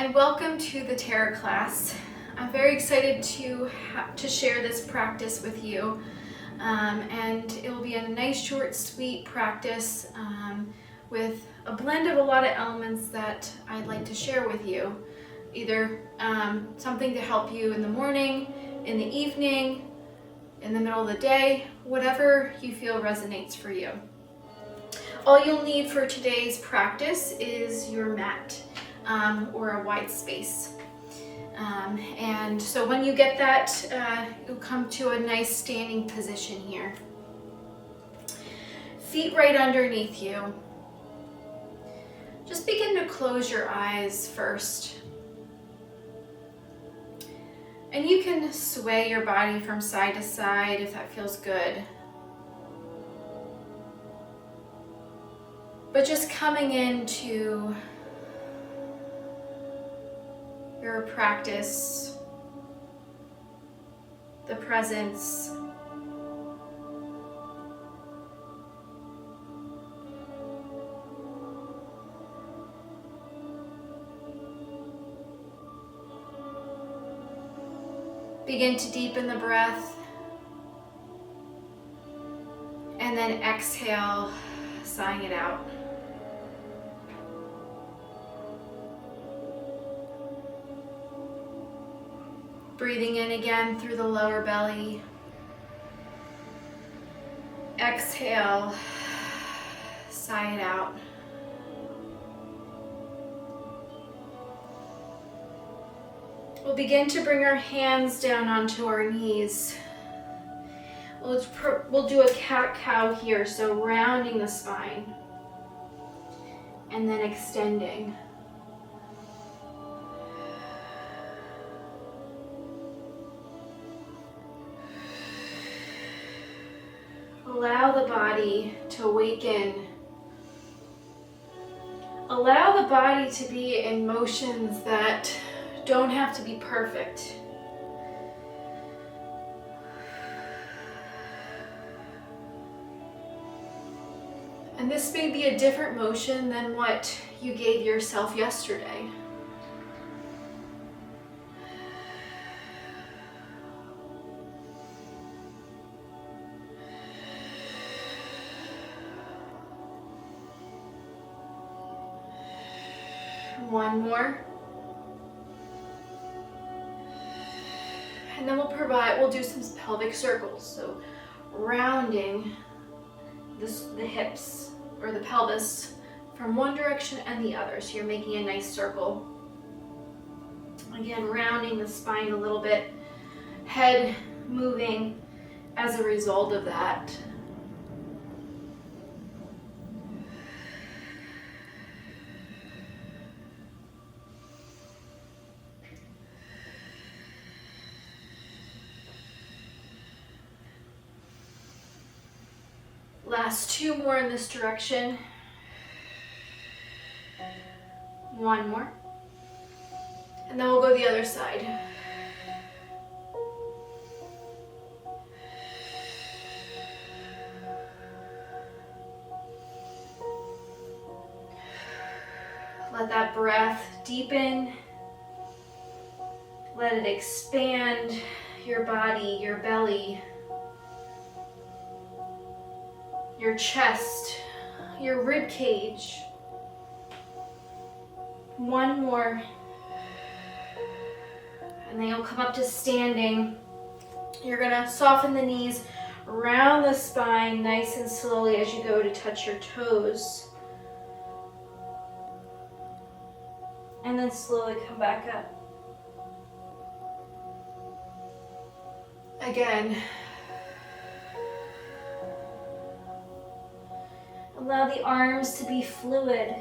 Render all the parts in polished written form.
and welcome to the Terra class. I'm very excited to share this practice with you, and it will be a nice, short, sweet practice with a blend of a lot of elements that I'd like to share with you. Either something to help you in the morning, in the evening, in the middle of the day, whatever you feel resonates for you. All you'll need for today's practice is your mat or a wide space. And so when you get that, you'll come to a nice standing position here. Feet right underneath you. Just begin to close your eyes first. And you can sway your body from side to side if that feels good. But just coming into your practice, the presence, begin to deepen the breath, and then exhale, sighing it out. Breathing in again through the lower belly. Exhale, sigh it out. We'll begin to bring our hands down onto our knees. We'll do a cat-cow here, so rounding the spine and then extending. Allow the body to awaken. Allow the body to be in motions that don't have to be perfect. And this may be a different motion than what you gave yourself yesterday. One more. And then we'll do some pelvic circles. So rounding the hips or the pelvis from one direction and the other. So you're making a nice circle. Again, rounding the spine a little bit, head moving as a result of that. Last two more in this direction. One more. And then we'll go the other side. Let that breath deepen. Let it expand your body, your belly, your chest, your rib cage. One more. And then you'll come up to standing. You're gonna soften the knees, round the spine nice and slowly as you go to touch your toes. And then slowly come back up. Again. Allow the arms to be fluid.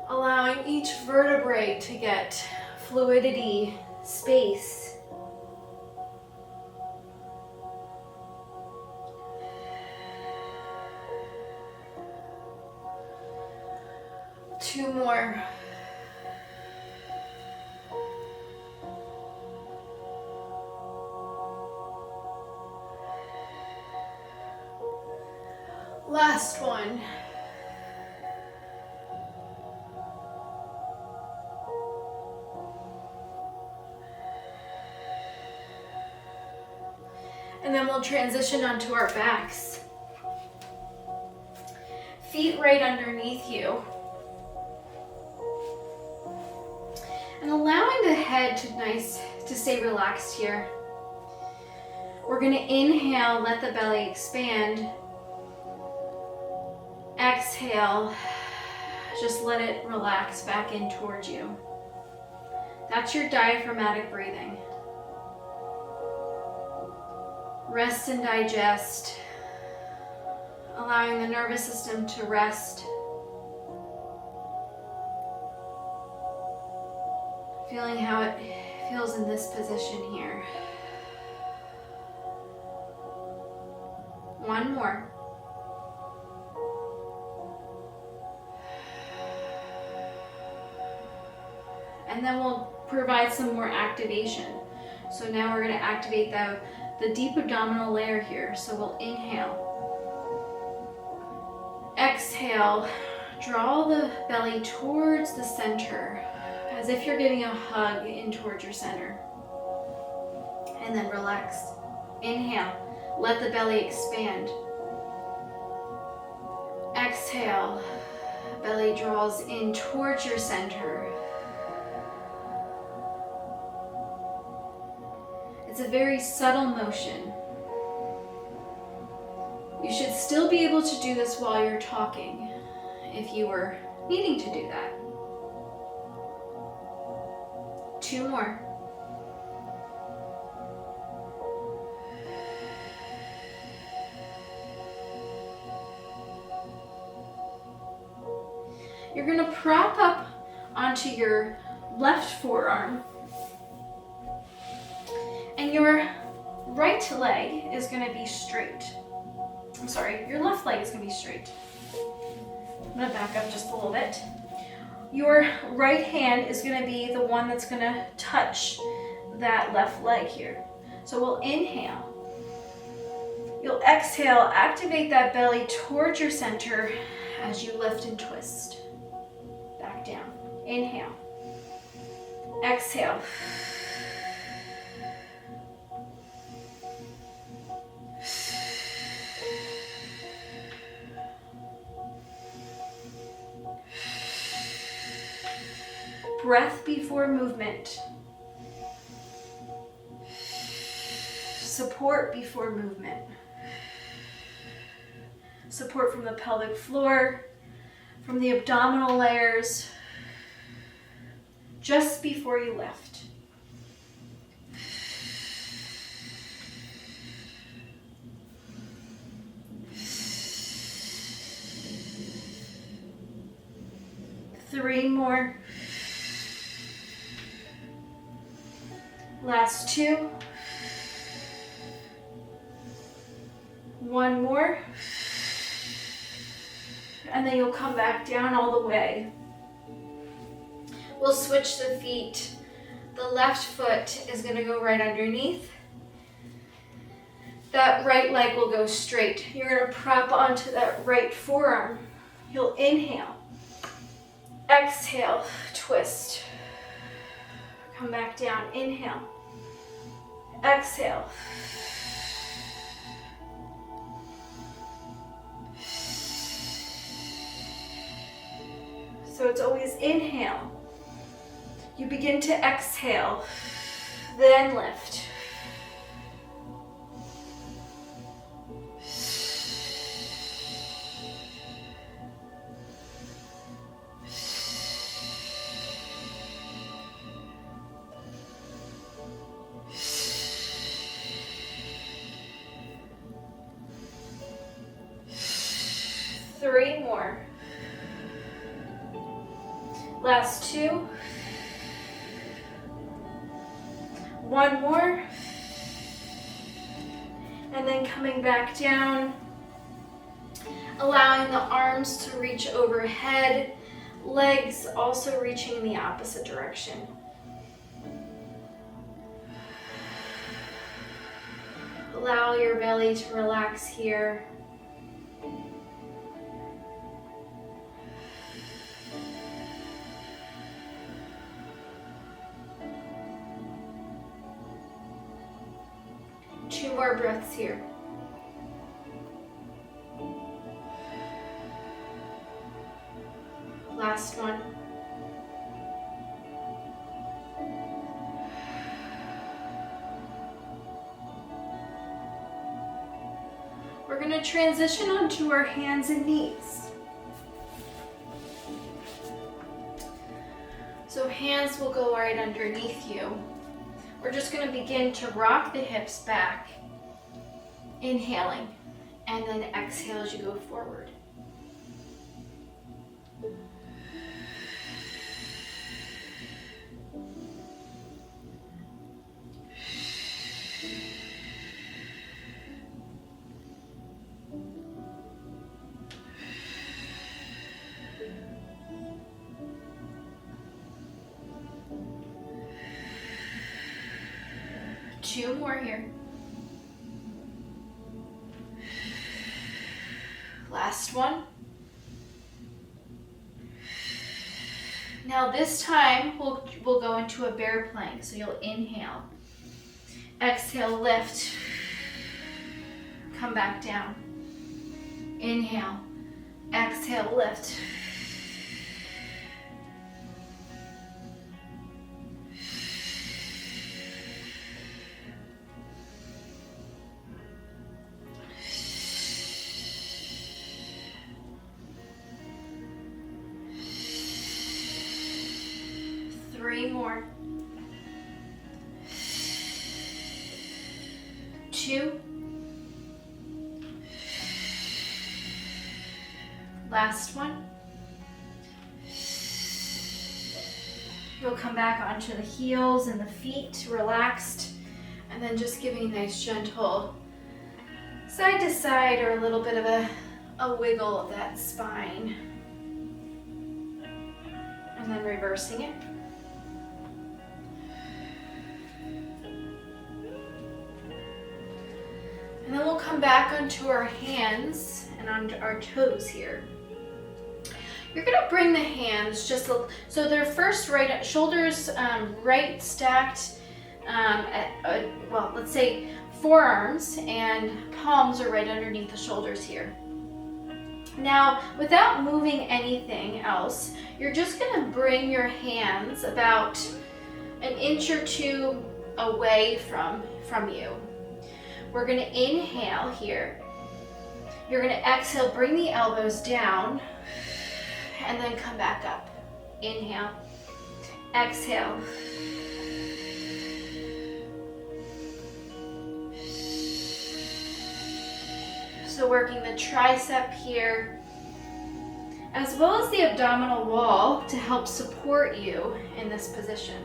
Allowing each vertebrae to get fluidity, space. Two more. Last one. And then we'll transition onto our backs. Feet right underneath you. And allowing the head to stay relaxed here. We're going to inhale, let the belly expand. Exhale, just let it relax back in towards you. That's your diaphragmatic breathing. Rest and digest, allowing the nervous system to rest. Feeling how it feels in this position here. One more. And then we'll provide some more activation. So now we're going to activate the deep abdominal layer here. So we'll inhale. Exhale, draw the belly towards the center, as if you're giving a hug in towards your center. And then relax. Inhale, let the belly expand. Exhale, belly draws in towards your center. It's a very subtle motion. You should still be able to do this while you're talking, if you were needing to do that. 2 more. You're going to prop up onto your left forearm, and your right leg is going to be straight. I'm sorry, your left leg is going to be straight. I'm going to back up just a little bit. Your right hand is going to be the one that's going to touch that left leg here. So we'll inhale. You'll exhale, activate that belly towards your center as you lift and twist. Back down. Inhale. Exhale. Breath before movement. Support before movement. Support from the pelvic floor, from the abdominal layers, just before you lift. Three more. Last 2. 1 more. And then you'll come back down all the way. We'll switch the feet. The left foot is going to go right underneath. That right leg will go straight. You're going to prop onto that right forearm. You'll inhale. Exhale, twist. Come back down. Inhale. Exhale. So it's always inhale. You begin to exhale, then lift. Three more. Last 2. 1 more. And then coming back down, allowing the arms to reach overhead, legs also reaching in the opposite direction. Allow your belly to relax here. 2 more breaths here. Last one. We're going to transition onto our hands and knees. So hands will go right underneath you. We're just going to begin to rock the hips back, inhaling, and then exhale as you go forward. Two more here. Last one. Now this time we'll go into a bear plank. So you'll inhale, exhale, lift, come back down. Inhale, exhale, lift. Three more. 2. Last one. You'll come back onto the heels and the feet, relaxed, and then just giving a nice gentle side to side or a little bit of a wiggle of that spine. And then reversing it. And then we'll come back onto our hands and onto our toes here. You're gonna bring the hands so they're first right, shoulders right stacked well, let's say forearms and palms are right underneath the shoulders here. Now, without moving anything else, you're just gonna bring your hands about 1 inch or 2 away from you. We're gonna inhale here. You're gonna exhale, bring the elbows down, and then come back up. Inhale, exhale. So working the tricep here, as well as the abdominal wall to help support you in this position.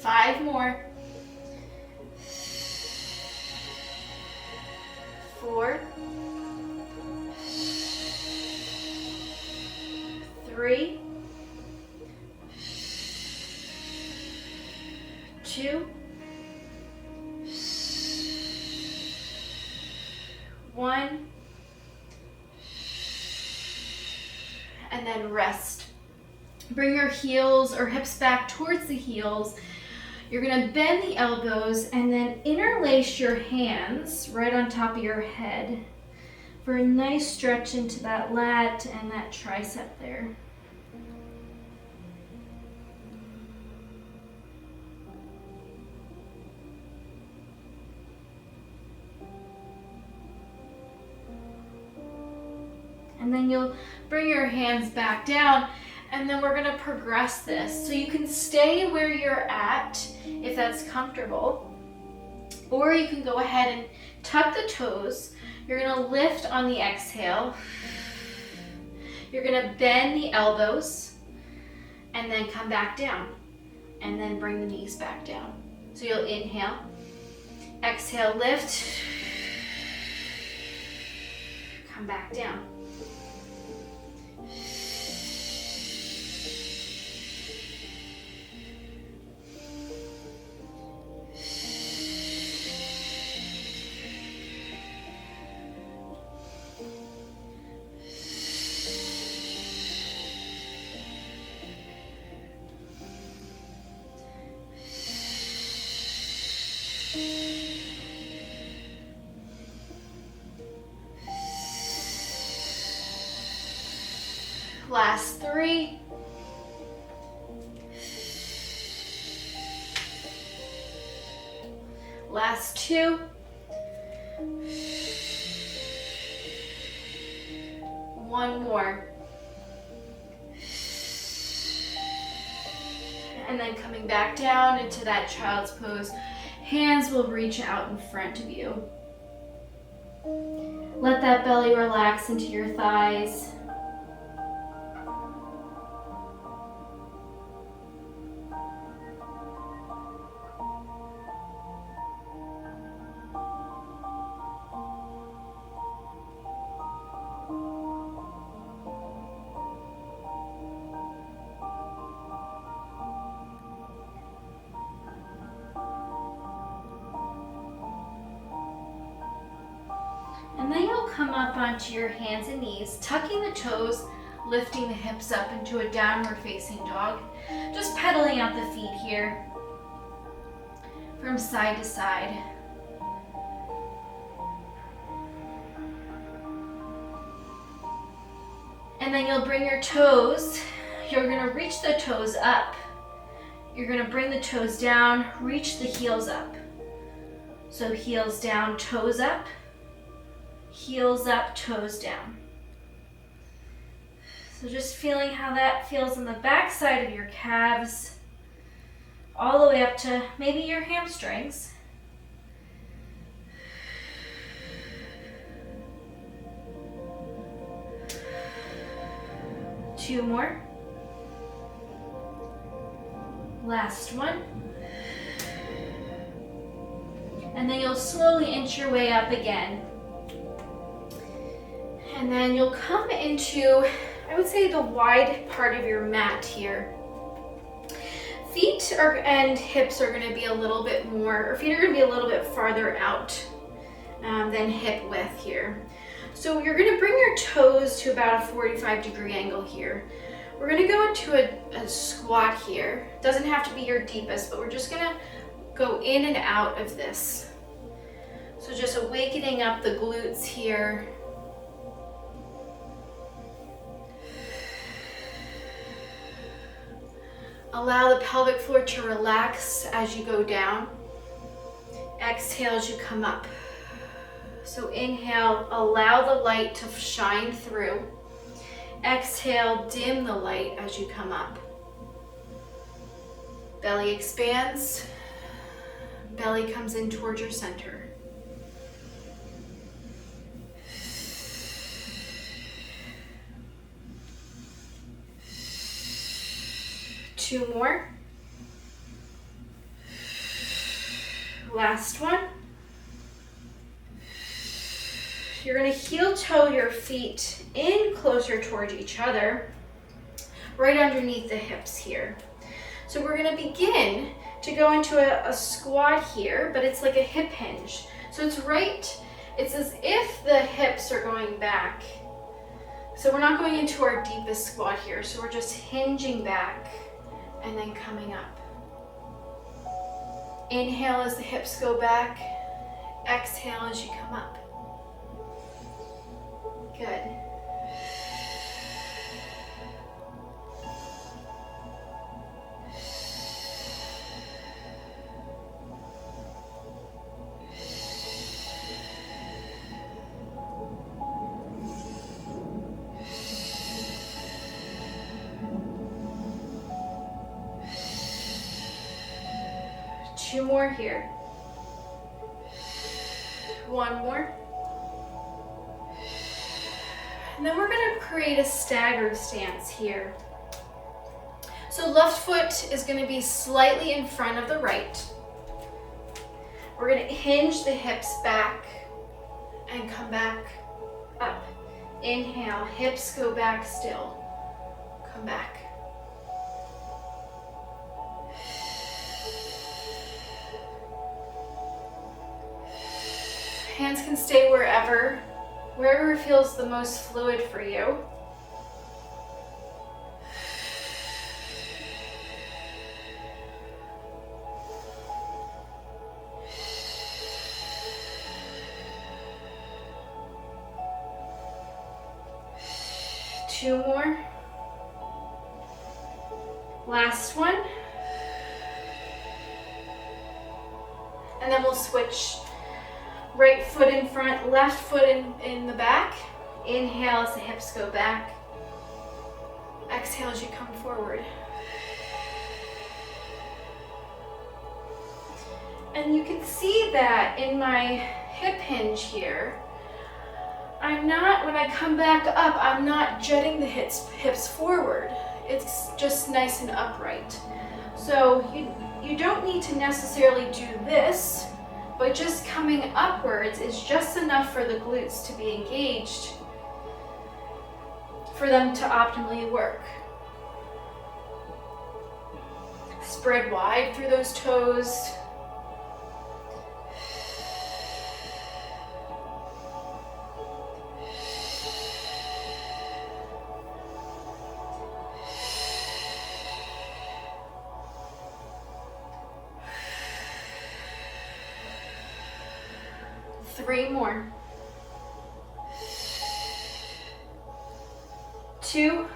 Five more. 4, 3, 2, 1, and then rest. Bring your heels or hips back towards the heels. You're gonna bend the elbows and then interlace your hands right on top of your head for a nice stretch into that lat and that tricep there. And then you'll bring your hands back down, and then we're gonna progress this. So you can stay where you're at if that's comfortable, or you can go ahead and tuck the toes. You're gonna lift on the exhale. You're gonna bend the elbows and then come back down, and then bring the knees back down. So you'll inhale, Exhale, lift. Come back down. Last 3. Last 2. One more. And then coming back down into that child's pose. Hands will reach out in front of you. Let that belly relax into your thighs. And then you'll come up onto your hands and knees, tucking the toes, lifting the hips up into a downward facing dog. Just pedaling out the feet here from side to side. And then you'll bring your toes, you're gonna reach the toes up. You're gonna bring the toes down, reach the heels up. So heels down, toes up. Heels up, toes down. So just feeling how that feels on the back side of your calves, all the way up to maybe your hamstrings. Two more. Last one. And then you'll slowly inch your way up again. And then you'll come into, I would say, the wide part of your mat here. Feet and hips are going to be a little bit more, or feet are going to be a little bit farther out than hip width here. So you're going to bring your toes to about a 45-degree angle here. We're going to go into a squat here. Doesn't have to be your deepest, but we're just going to go in and out of this. So just awakening up the glutes here. Allow the pelvic floor to relax as you go down. Exhale as you come up. So inhale, allow the light to shine through. Exhale, dim the light as you come up. Belly expands. Belly comes in towards your center. Two more. Last one. You're going to heel toe your feet in closer towards each other, right underneath the hips here. So we're going to begin to go into a squat here, but it's like a hip hinge. So it's as if the hips are going back. So we're not going into our deepest squat here. So we're just hinging back and then coming up. Inhale as the hips go back. Exhale as you come up. Good. Two more here. One more. And then we're going to create a staggered stance here. So left foot is going to be slightly in front of the right. We're going to hinge the hips back and come back up. Inhale, hips go back still. Come back. Hands can stay wherever feels the most fluid for you. Two more. Last one. And then we'll switch. Right foot in front, left foot in the back. Inhale as the hips go back. Exhale as you come forward. And you can see that in my hip hinge here, when I come back up, I'm not jutting the hips forward. It's just nice and upright. So you don't need to necessarily do this, but just coming upwards is just enough for the glutes to be engaged for them to optimally work. Spread wide through those toes. Three more. Two.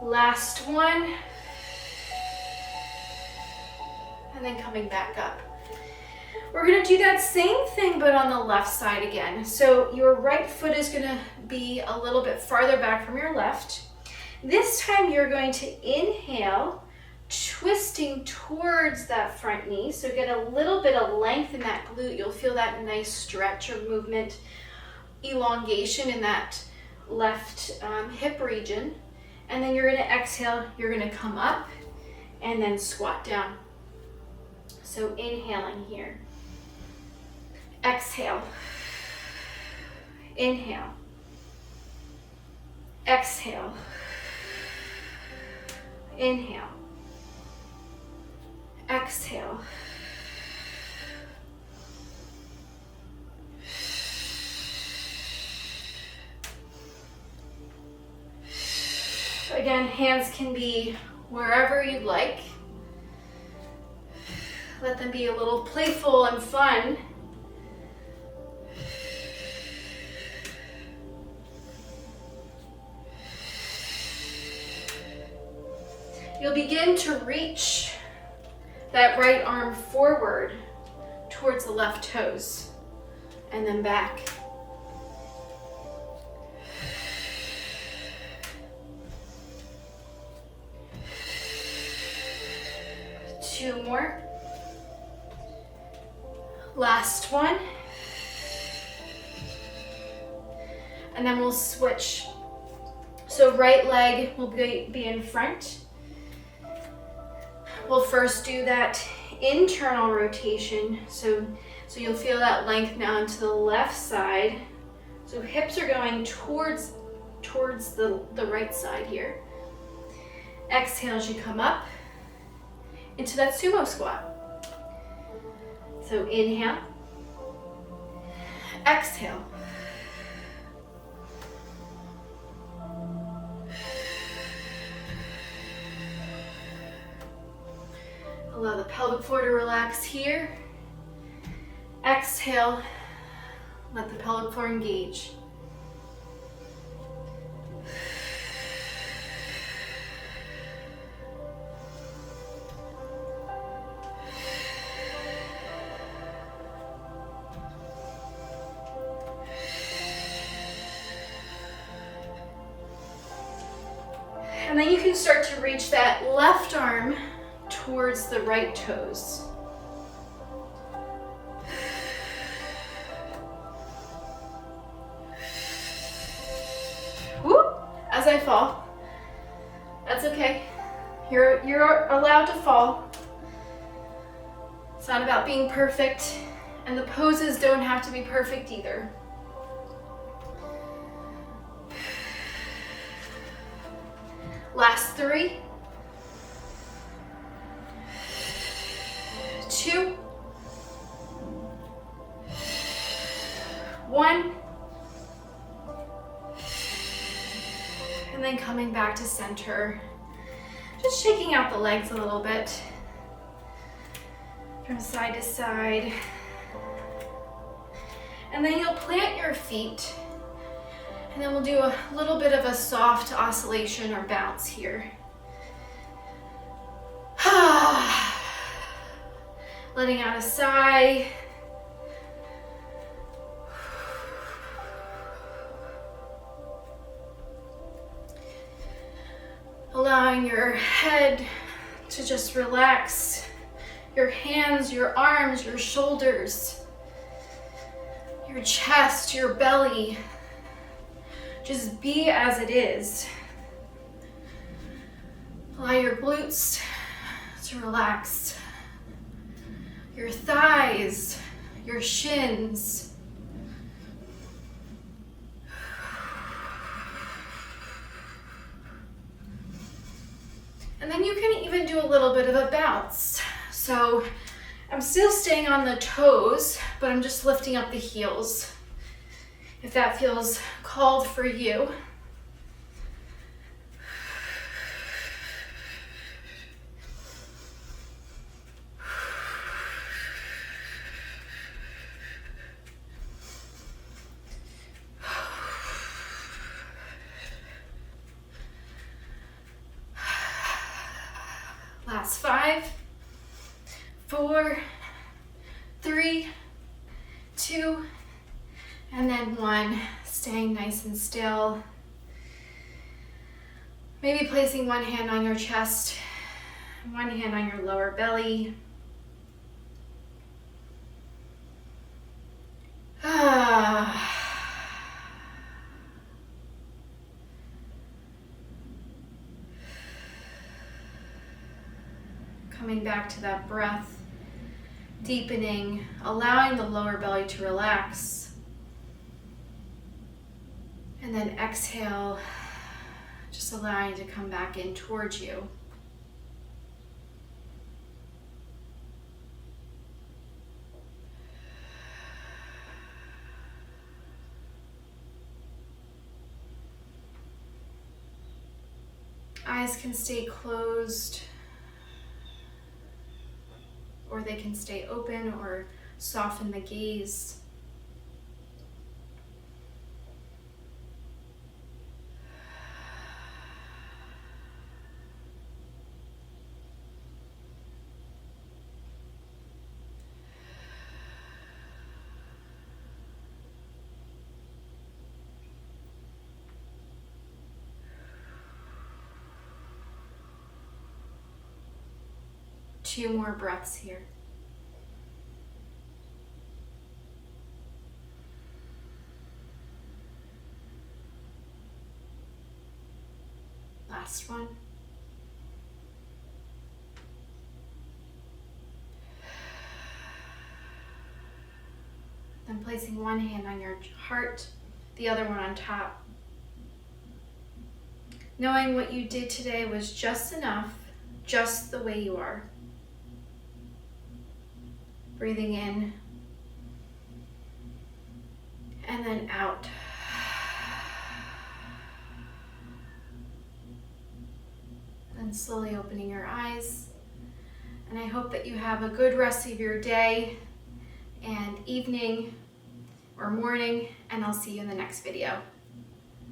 Last one. And then coming back up. We're going to do that same thing, but on the left side again. So your right foot is going to be a little bit farther back from your left. This time you're going to inhale, twisting towards that front knee. So get a little bit of length in that glute. You'll feel that nice stretch or movement, elongation in that left hip region. And then you're going to exhale, you're going to come up and then squat down. So inhaling here. Exhale. Inhale. Exhale. Inhale. Exhale. Again, hands can be wherever you'd like. Let them be a little playful and fun. You'll begin to reach that right arm forward towards the left toes and then back. Two more. Last one. And then we'll switch. So right leg will be in front. We'll first do that internal rotation. So you'll feel that length now into the left side. So hips are going towards the right side here. Exhale as you come up into that sumo squat. So inhale, exhale. Allow the pelvic floor to relax here. Exhale, let the pelvic floor engage. And then you can start to reach that left arm towards the right toes. Whoop, as I fall. That's okay. You're allowed to fall. not about being perfect, and the poses don't have to be perfect either. Last 3, 2, 1, and then coming back to center. Just shaking out the legs a little bit from side to side. And then you'll plant your feet, and then we'll do a little bit of a soft oscillation or bounce here. Letting out a sigh. Allowing your head to just relax, your hands, your arms, your shoulders, your chest, your belly. Just be as it is. Allow your glutes to relax, your thighs, your shins. And then you can even do a little bit of a bounce. So I'm still staying on the toes, but I'm just lifting up the heels, if that feels called for you. Last 5, 4, 3, 2, and then 1. Staying nice and still. Maybe placing one hand on your chest, one hand on your lower belly. Coming back to that breath, deepening, allowing the lower belly to relax. And then exhale, just allowing it to come back in towards you. Eyes can stay closed, or they can stay open or soften the gaze. Two more breaths here. Last one. Then placing one hand on your heart, the other one on top. Knowing what you did today was just enough, just the way you are. Breathing in and then out. Then slowly opening your eyes. And I hope that you have a good rest of your day and evening or morning, and I'll see you in the next video.